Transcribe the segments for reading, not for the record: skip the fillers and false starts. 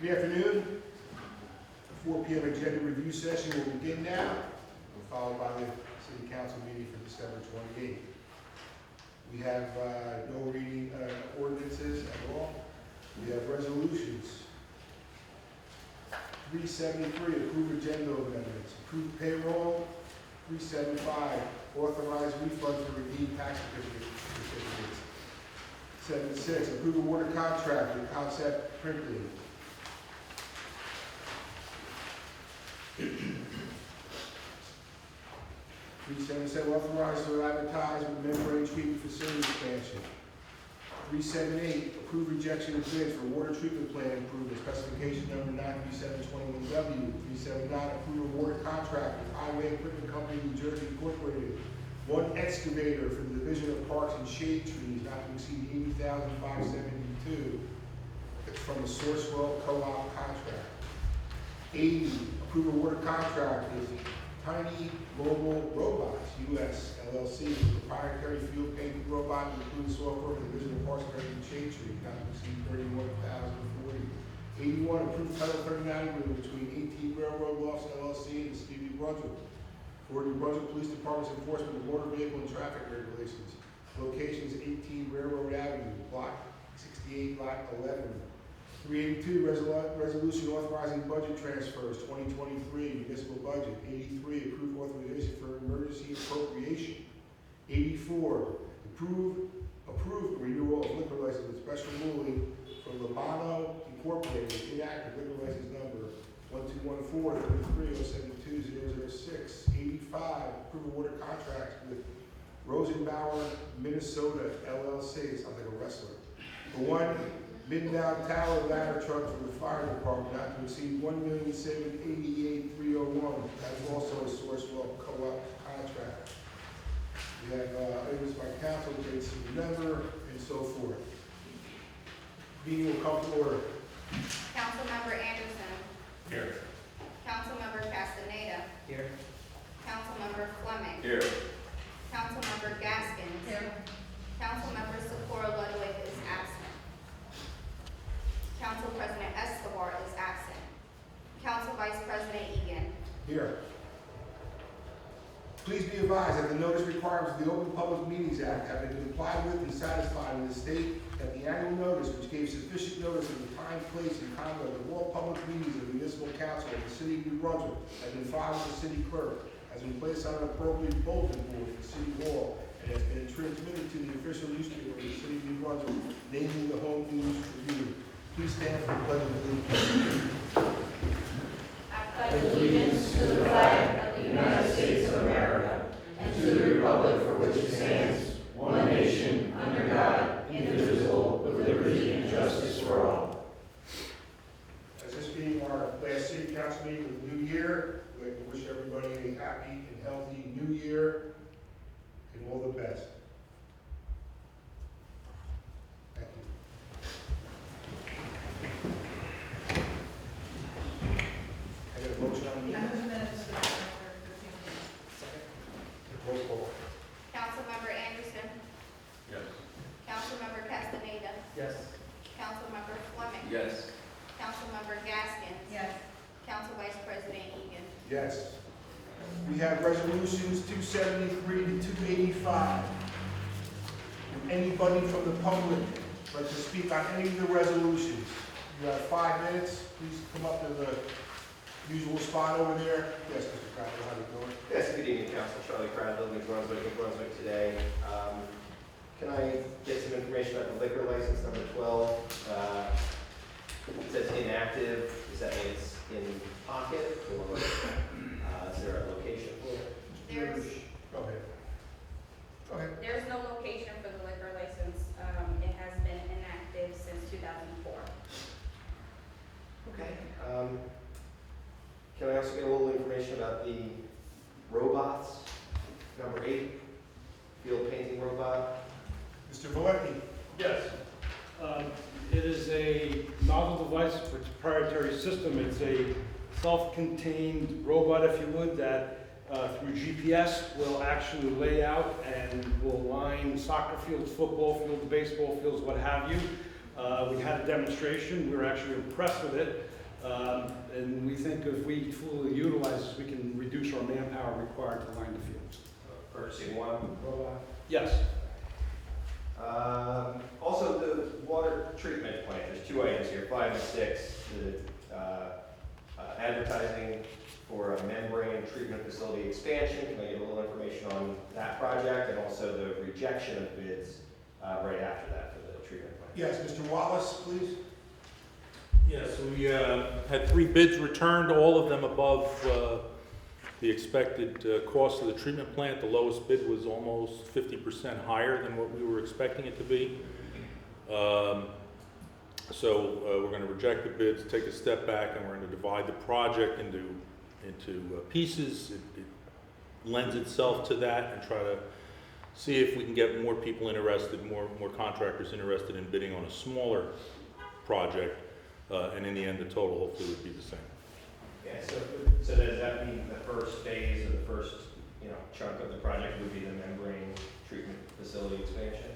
Good afternoon. The 4 p.m. agenda review session will begin now, followed by the City Council meeting for December 28th. We have no reading ordinances at all. We have resolutions. 373, approve agenda amendments. Approve payroll. 375, authorize refund for redeemed tax certificates. 76, approve a water contract with Concept Printing. 377, authorize to advertise with membrane treatment facility expansion. 378, approve rejection of bids for water treatment plant improvement, specification number 93721W. 379, approve a water contract with Highway Equipment Company, New Jersey Incorporated. One excavator for the Division of Parks and Shade Trees, not to exceed $80,572. It's from the Sourcewell Co-op contract. 80, approve a water contract with Tiny Mobile Robots, U.S. LLC, proprietary field painting robot, including software for the Division of Parks and Shade Tree, not to exceed $31,040. 81, approved Title 39 agreement between 18 Railroad Lofts LLC and the City of New Brunswick for New Brunswick Police Department's enforcement of motor vehicle and traffic regulations. Locations 18 Railroad Avenue, Block 68, Lot 11. 382, resolution authorizing budget transfers, 2023 municipal budget. 83, approve authorization for emergency appropriation. 84, approve renewal of liquor license with special ruling from Lamano Incorporated, inactive liquor license number 1214-33072006. 85, approve a water contract with Rosenbauer, Minnesota LLC. It sounds like a wrestler. For one mid-down tower ladder truck for the fire department, not to exceed $1,788,301. That is also a Sourcewell Co-op contract. We have items by council, dates to remember, and so forth. Meeting will come to order. Councilmember Anderson. Here. Councilmember Castaneda. Here. Councilmember Fleming. Here. Councilmember Gaskins. Here. Councilmember Socorro Ludwig is absent. Council President Escobar is absent. Council Vice President Egan. Here. Please be advised that the notice requirements of the Open Public Meetings Act have been complied with and satisfied in the state that the annual notice, which gave sufficient notice of the time, place, and conduct of all public meetings of the municipal council of the city of New Brunswick, has been filed with the city clerk, has been placed on an appropriate bulletin board in the city hall, and has been transmitted to the official newspaper of the city of New Brunswick, namely the Home News Tribune. Please stand for the pledge of allegiance. I pledge allegiance to the flag of the United States of America and to the republic for which it stands, one nation, under God, indivisible, with liberty and justice for all. As this being our last city council meeting of the new year, we'd like to wish everybody a happy and healthy new year and all the best. Thank you. I got a motion on the roll call. Councilmember Anderson. Yes. Councilmember Castaneda. Yes. Councilmember Fleming. Yes. Councilmember Gaskins. Yes. Council Vice President Egan. Yes. We have resolutions 273 to 285. Would anybody from the public like to speak on any of the resolutions? You have 5 minutes. Please come up to the usual spot over there. Yes, Mr. Crowder, how you doing? Yes, good evening, Council. Charlie Crowder, New Brunswick today. Can I get some information about the liquor license number 12? It says inactive. Does that mean it's in pocket, or is there a location for it? Go ahead. Go ahead. There's no location for the liquor license. It has been inactive since 2004. Okay. Can I also get a little information about the robots? Number 8, field painting robot. Mr. Valenti. Yes. It is a novel device for its proprietary system. It's a self-contained robot, if you would, that through GPS will actually lay out and will line soccer fields, football fields, baseball fields, what have you, We had a demonstration, we were actually impressed with it, and we think if we fully utilize this, we can reduce our manpower required to line the fields. Purchasing one robot. Yes. Also, the water treatment plant, there's two items here, 5 and 6, the advertising for a membrane treatment facility expansion. Can I get a little information on that project, and also the rejection of bids right after that for the treatment plant? Yes, Mr. Wallace, please. Yes, we had 3 bids returned, all of them above the expected cost of the treatment plant. The lowest bid was almost 50% higher than what we were expecting it to be. So we're going to reject the bids, take a step back, and we're going to divide the project into pieces. It lends itself to that, and try to see if we can get more people interested, more contractors interested in bidding on a smaller project. And in the end, the total hopefully would be the same. Yeah, so does that mean the first phase or the first, chunk of the project would be the membrane treatment facility expansion?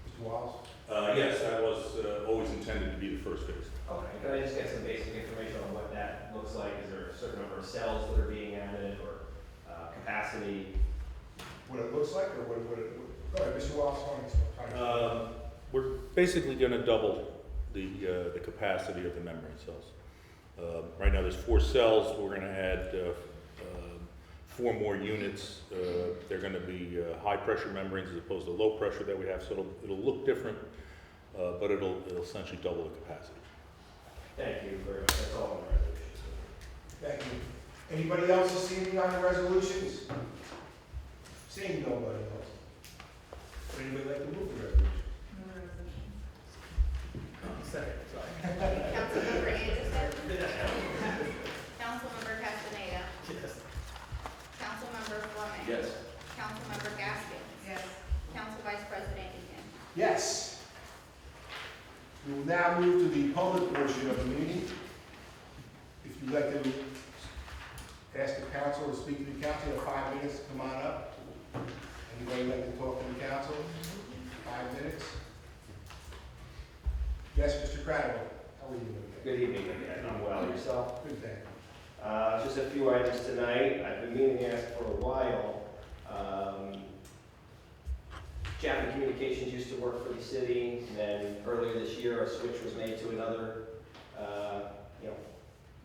Mr. Wallace? Yes, that was always intended to be the first phase. Okay, can I just get some basic information on what that looks like? Is there a certain number of cells that are being added, or capacity? What it looks like, or go ahead, Mr. Wallace. We're basically going to double the capacity of the membrane cells. Right now there's 4 cells. We're going to add 4 more units. They're going to be high pressure membranes as opposed to low pressure that we have, so it'll look different, but it'll essentially double the capacity. Thank you very much. That's all on the resolution. Thank you. Anybody else this evening on the resolutions? Seeing nobody else. Would anybody like to move the resolution? Second, sorry. Councilmember Anderson. Councilmember Castaneda. Yes. Councilmember Fleming. Yes. Councilmember Gaskins. Yes. Council Vice President Egan. Yes. We will now move to the public portion of the meeting. If you'd like to ask the council or speak to the council, you have 5 minutes to come on up. Anybody like to talk to the council? 5 minutes. Yes, Mr. Craddock, how are you doing? Good evening again. I'm well. Yourself? Good, thank you. Just a few items tonight. I've been meaning to ask for a while. Jaffa Communications used to work for the city, and then earlier this year a switch was made to another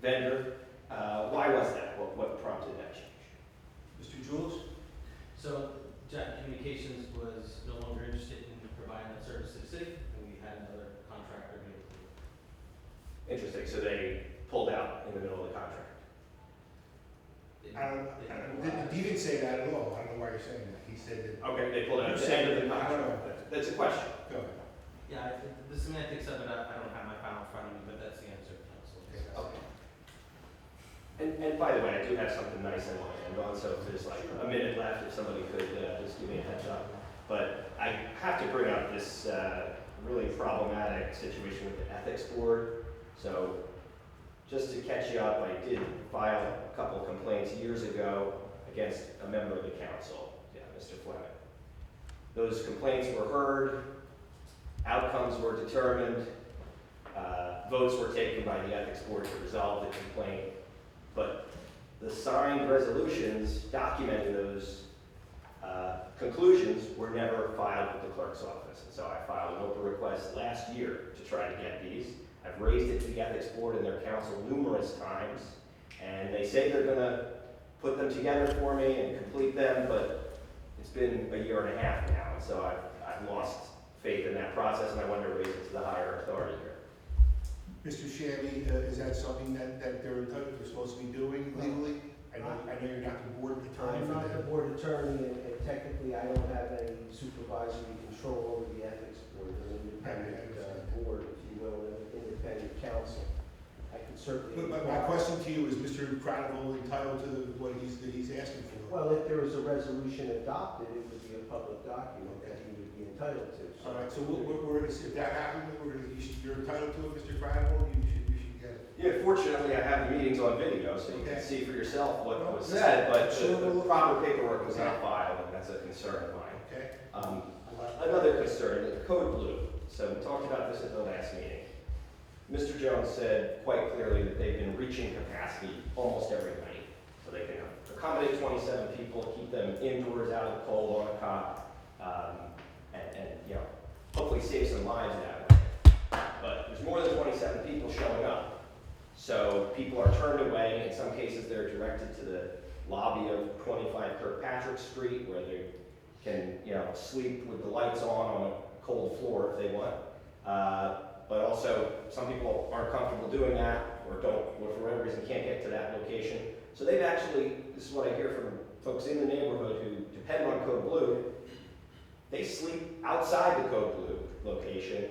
vendor. Why was that? What prompted that change? Mr. Jules? So, Jaffa Communications was no longer interested in providing that service to the city, and we had another contractor be able to do it. Interesting. So they pulled out in the middle of the contract. He didn't say that at all. I don't know why you're saying that. He said that. Okay, they pulled out at the end of the contract. That's a question. Go ahead. Yeah, the semantics of it, I don't have my file in front of me, but that's the answer, council. Okay. And by the way, I do have something nice in my hand on, so if there's like a minute left, if somebody could just give me a heads up. But I have to bring up this really problematic situation with the ethics board. So just to catch you up, I did file a couple of complaints years ago against a member of the council, Mr. Fleming. Those complaints were heard, outcomes were determined, votes were taken by the ethics board to resolve the complaint, but the signed resolutions documenting those conclusions were never filed with the clerk's office. And so I filed an open request last year to try to get these. I've raised it to the ethics board and their council numerous times, and they say they're gonna put them together for me and complete them, but it's been a year and a half now, and so I've lost faith in that process, and I wanted to raise it to the higher authority here. Mr. Shabby, is that something that they're supposed to be doing legally? I know you're not the board attorney I'm for not the them. board attorney, and technically I don't have any supervisory control over the ethics board, an independent board, if you will, an independent council. I can certainly. But my question to you is, Mr. Craddock entitled to what he's asking for? Well, if there was a resolution adopted, it would be a public document that he would be entitled to. All right, so if that happened, you're entitled to it, Mr. Craddock, you should get it. Yeah, fortunately, I have the meetings on video, so you Okay. can see for yourself what was Yeah. said, but Sure, the we'll- proper paperwork was not filed, and that's a concern of mine. Okay? Another concern, the code blue So we talked about this at the last meeting. Mr. Jones said quite clearly that they've been reaching capacity almost every night. So they can accommodate 27 people, keep them indoors, out of the cold, on a cot, and you know, hopefully save some lives that way. But there's more than 27 people showing up. So people are turned away. In some cases, they're directed to the lobby of 25 Kirkpatrick Street, where they can, you know, sleep with the lights on a cold floor if they want. But also, some people aren't comfortable doing that, or don't, or for whatever reason can't get to that location. So they've actually, this is what I hear from folks in the neighborhood who depend on Code Blue, they sleep outside the Code Blue location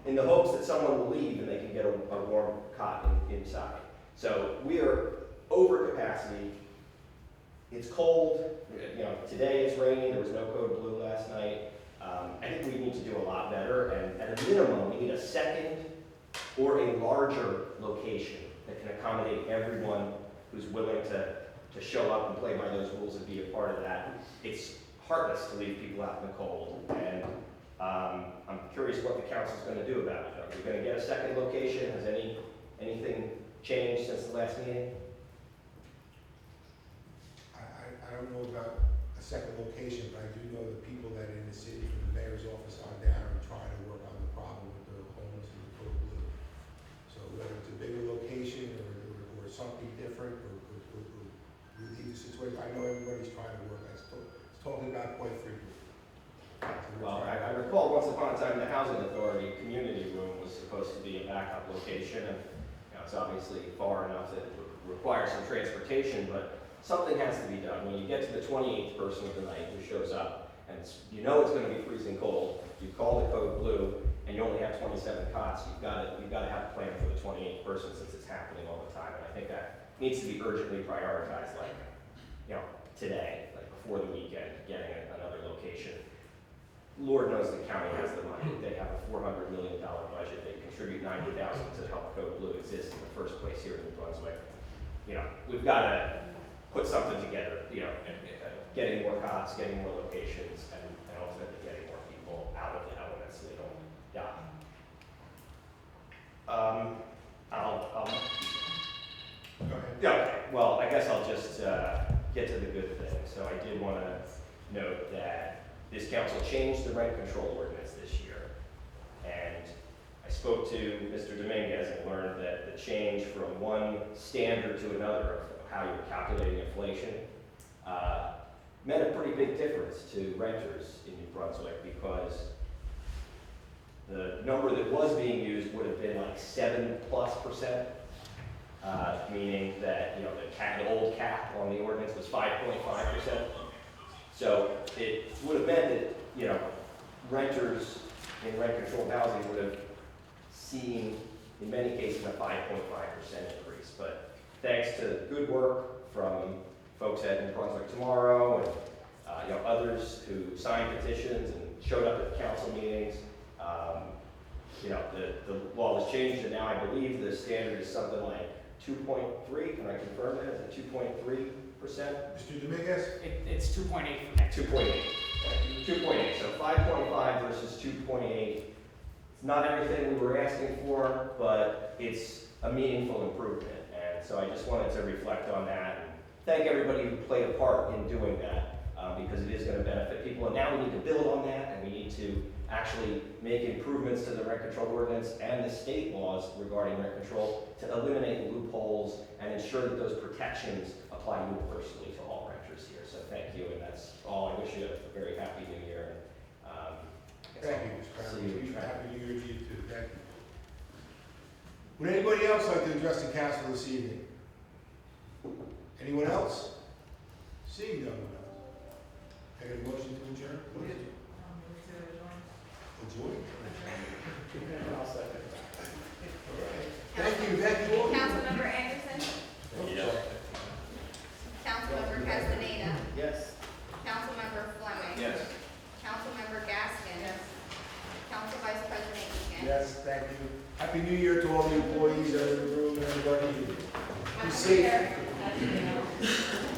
in the hopes that someone will leave and they can get a warm cot inside. So we are over capacity. It's cold. You know, today it's raining. There was no Code Blue last night. I think we need to do a lot better, and at a minimum, we need a second or a larger location that can accommodate everyone who's willing to show up and play by those rules and be a part of that. It's heartless to leave people out in the cold, and I'm curious what the council's going to do about it. Are we going to get a second location? Has anything changed since the last meeting? I don't know about a second location, but I do know the people that in the city from the mayor's office on down are trying to work on the problem with the homeless and the Code Blue. So whether it's a bigger location or something different or relieve the situation, I know everybody's trying to work. It's talking about quite frequently. Well, I recall once upon a time the Housing Authority community room was supposed to be a backup location, and you know, it's obviously far enough that it would require some transportation, but something has to be done. When you get to the 28th person of the night who shows up, and you know it's going to be freezing cold, you call the Code Blue, and you only have 27 cots, you've got to have a plan for the 28th person since it's happening all the time. And I think that needs to be urgently prioritized, like, you know, today, like before the weekend, getting another location. Lord knows the county has the money. They have a $400 million budget. They contribute $90,000 to help Code Blue exist in the first place here in New Brunswick. You know, we've got to put something together, you know, getting more cots, getting more locations, and ultimately getting more people out of the elements so they don't die. Go ahead. Yeah, okay. Well, I guess I'll just get to the good thing. So I did want to note that this council changed the rent control ordinance this year. And I spoke to Mr. Dominguez and learned that the change from one standard to another of how you're calculating inflation meant a pretty big difference to renters in New Brunswick, because the number that was being used would have been like 7+%, meaning that, you know, the old cap on the ordinance was 5.5%. So it would have meant that, you know, renters in rent-controlled housing would have seen, in many cases, a 5.5% increase. But thanks to good work from folks at New Brunswick Tomorrow and you know, others who signed petitions and showed up at council meetings, you know, the law was changed, and now I believe the standard is something like 2.3. Can I confirm that? Is it 2.3%? Mr. Dominguez? It's 2.8 for next year. 2.8. 2.8. So 5.5 versus 2.8. It's not everything we were asking for, but it's a meaningful improvement. And so I just wanted to reflect on that and thank everybody who played a part in doing that, because it is going to benefit people. And now we need to build on that, and we need to actually make improvements to the rent control ordinance and the state laws regarding rent control to eliminate loopholes and ensure that those protections apply universally to all renters here. So thank you, and that's all. I wish you a very happy new year. Thank you, Mr. See you. Crowder. Happy New Year to you too. Thank you. Would anybody else like to address the council this evening? Anyone else? Seeing no one else. Take a motion to adjourn, please. Adjourn? I'll second. Thank you all. Councilmember Anderson. Yes. Councilmember Castaneda. Yes. Councilmember Fleming. Yes. Councilmember Gaskin. Yes. Council Vice President Egan. Yes, thank you. Happy New Year to all the employees that are in the room and everybody. Be safe. Madam Chair.